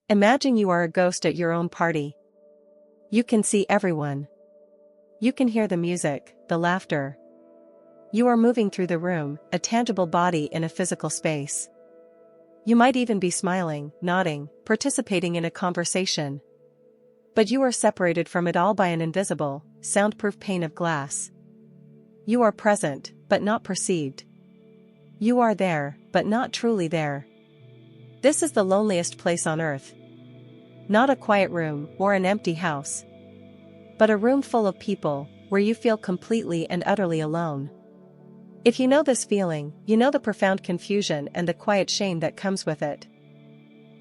Imagine you are a ghost at your own party. You can see everyone. You can hear the music, the laughter. You are moving through the room, a tangible body in a physical space. You might even be smiling, nodding, participating in a conversation. But you are separated from it all by an invisible, soundproof pane of glass. You are present, but not perceived. You are there, but not truly there. This is the loneliest place on earth. Not a quiet room or an empty house, but a room full of people, where you feel completely and utterly alone. If you know this feeling, you know the profound confusion and the quiet shame that comes with it.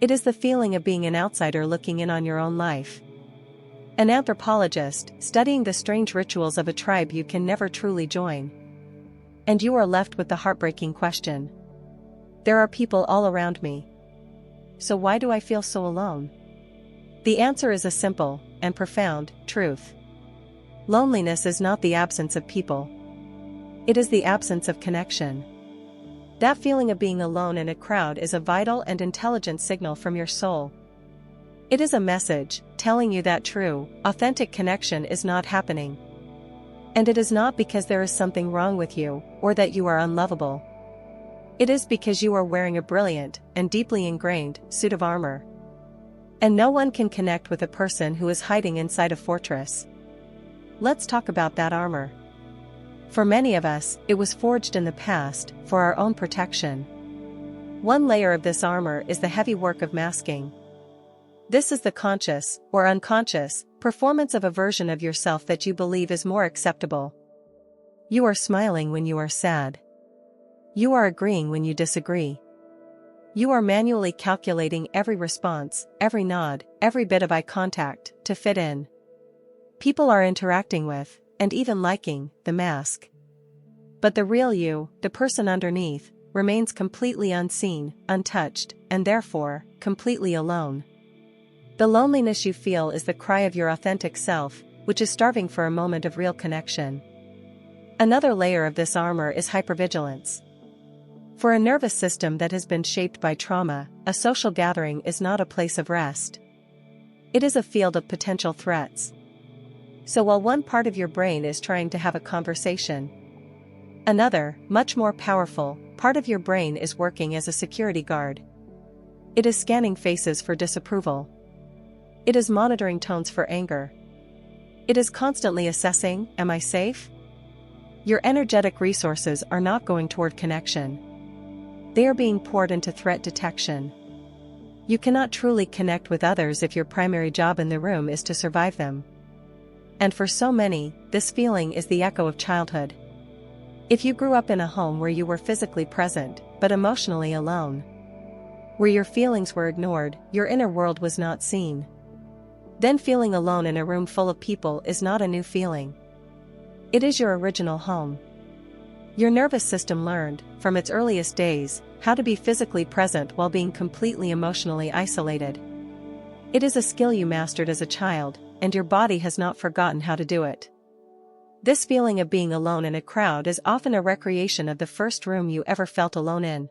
It is the feeling of being an outsider looking in on your own life. An anthropologist, studying the strange rituals of a tribe you can never truly join. And you are left with the heartbreaking question. There are people all around me. So why do I feel so alone? The answer is a simple and profound truth. Loneliness is not the absence of people. It is the absence of connection. That feeling of being alone in a crowd is a vital and intelligent signal from your soul. It is a message telling you that true, authentic connection is not happening. And it is not because there is something wrong with you, or that you are unlovable. It is because you are wearing a brilliant and deeply ingrained suit of armor. And no one can connect with a person who is hiding inside a fortress. Let's talk about that armor. For many of us, it was forged in the past, for our own protection. One layer of this armor is the heavy work of masking. This is the conscious, or unconscious, performance of a version of yourself that you believe is more acceptable. You are smiling when you are sad. You are agreeing when you disagree. You are manually calculating every response, every nod, every bit of eye contact, to fit in. People are interacting with, and even liking, the mask. But the real you, the person underneath, remains completely unseen, untouched, and therefore, completely alone. The loneliness you feel is the cry of your authentic self, which is starving for a moment of real connection. Another layer of this armor is hypervigilance. For a nervous system that has been shaped by trauma, a social gathering is not a place of rest. It is a field of potential threats. So while one part of your brain is trying to have a conversation, another, much more powerful, part of your brain is working as a security guard. It is scanning faces for disapproval. It is monitoring tones for anger. It is constantly assessing, am I safe? Your energetic resources are not going toward connection. They are being poured into threat detection. You cannot truly connect with others if your primary job in the room is to survive them. And for so many, this feeling is the echo of childhood. If you grew up in a home where you were physically present, but emotionally alone, where your feelings were ignored, your inner world was not seen, then feeling alone in a room full of people is not a new feeling. It is your original home. Your nervous system learned, from its earliest days, how to be physically present while being completely emotionally isolated. It is a skill you mastered as a child, and your body has not forgotten how to do it. This feeling of being alone in a crowd is often a recreation of the first room you ever felt alone in.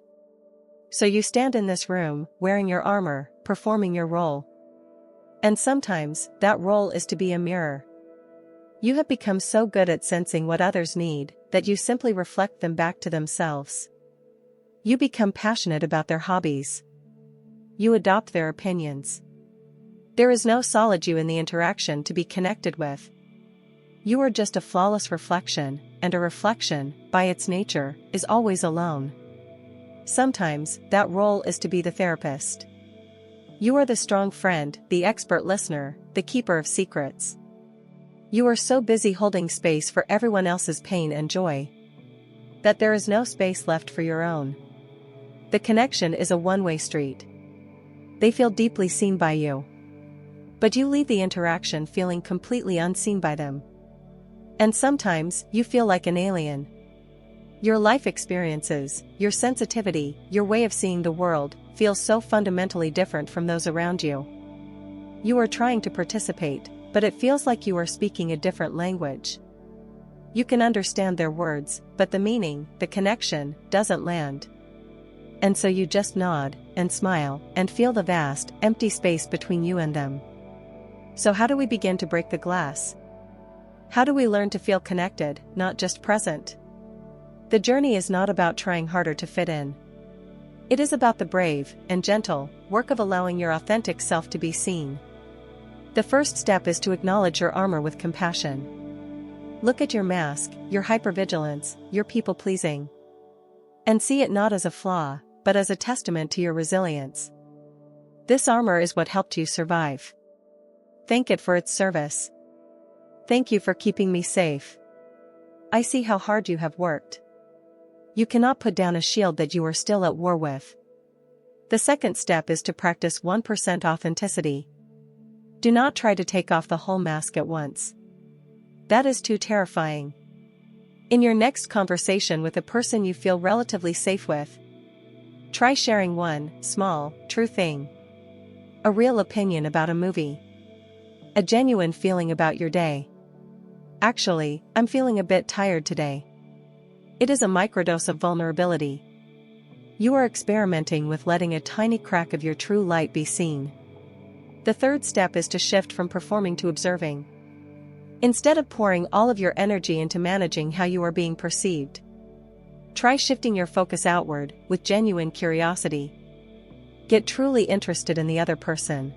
So you stand in this room, wearing your armor, performing your role. And sometimes, that role is to be a mirror. You have become so good at sensing what others need, that you simply reflect them back to themselves. You become passionate about their hobbies. You adopt their opinions. There is no solid you in the interaction to be connected with. You are just a flawless reflection, and a reflection, by its nature, is always alone. Sometimes, that role is to be the therapist. You are the strong friend, the expert listener, the keeper of secrets. You are so busy holding space for everyone else's pain and joy, that there is no space left for your own. The connection is a one-way street. They feel deeply seen by you. But you leave the interaction feeling completely unseen by them. And sometimes, you feel like an alien. Your life experiences, your sensitivity, your way of seeing the world, feels so fundamentally different from those around you. You are trying to participate, but it feels like you are speaking a different language. You can understand their words, but the meaning, the connection, doesn't land. And so you just nod, and smile, and feel the vast, empty space between you and them. So how do we begin to break the glass? How do we learn to feel connected, not just present? The journey is not about trying harder to fit in. It is about the brave and gentle work of allowing your authentic self to be seen. The first step is to acknowledge your armor with compassion. Look at your mask, your hypervigilance, your people-pleasing. And see it not as a flaw, but as a testament to your resilience. This armor is what helped you survive. Thank it for its service. Thank you for keeping me safe. I see how hard you have worked. You cannot put down a shield that you are still at war with. The second step is to practice 1% authenticity. Do not try to take off the whole mask at once. That is too terrifying. In your next conversation with a person you feel relatively safe with, try sharing one small, true thing. A real opinion about a movie. A genuine feeling about your day. Actually, I'm feeling a bit tired today. It is a microdose of vulnerability. You are experimenting with letting a tiny crack of your true light be seen. The third step is to shift from performing to observing. Instead of pouring all of your energy into managing how you are being perceived, try shifting your focus outward with genuine curiosity. Get truly interested in the other person.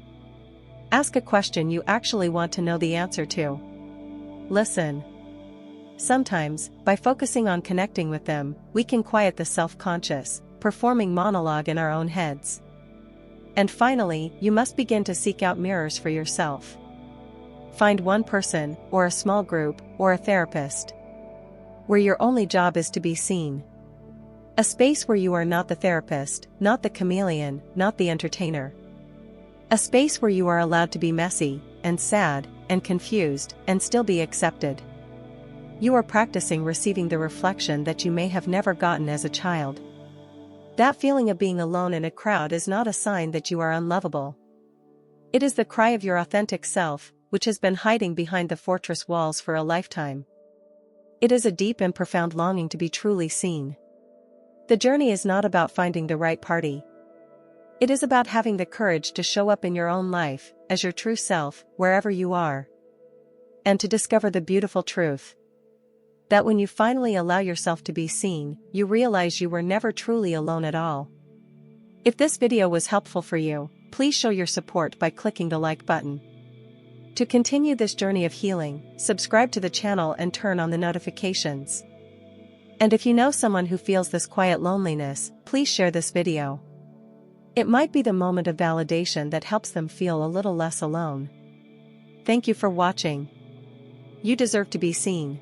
Ask a question you actually want to know the answer to. Listen. Sometimes, by focusing on connecting with them, we can quiet the self-conscious, performing monologue in our own heads. And finally, you must begin to seek out mirrors for yourself. Find one person, or a small group, or a therapist, where your only job is to be seen. A space where you are not the therapist, not the chameleon, not the entertainer. A space where you are allowed to be messy, and sad, and confused, and still be accepted. You are practicing receiving the reflection that you may have never gotten as a child. That feeling of being alone in a crowd is not a sign that you are unlovable. It is the cry of your authentic self, which has been hiding behind the fortress walls for a lifetime. It is a deep and profound longing to be truly seen. The journey is not about finding the right party. It is about having the courage to show up in your own life, as your true self, wherever you are. And to discover the beautiful truth. That when you finally allow yourself to be seen, you realize you were never truly alone at all. If this video was helpful for you, please show your support by clicking the like button. To continue this journey of healing, subscribe to the channel and turn on the notifications. And if you know someone who feels this quiet loneliness, please share this video. It might be the moment of validation that helps them feel a little less alone. Thank you for watching. You deserve to be seen.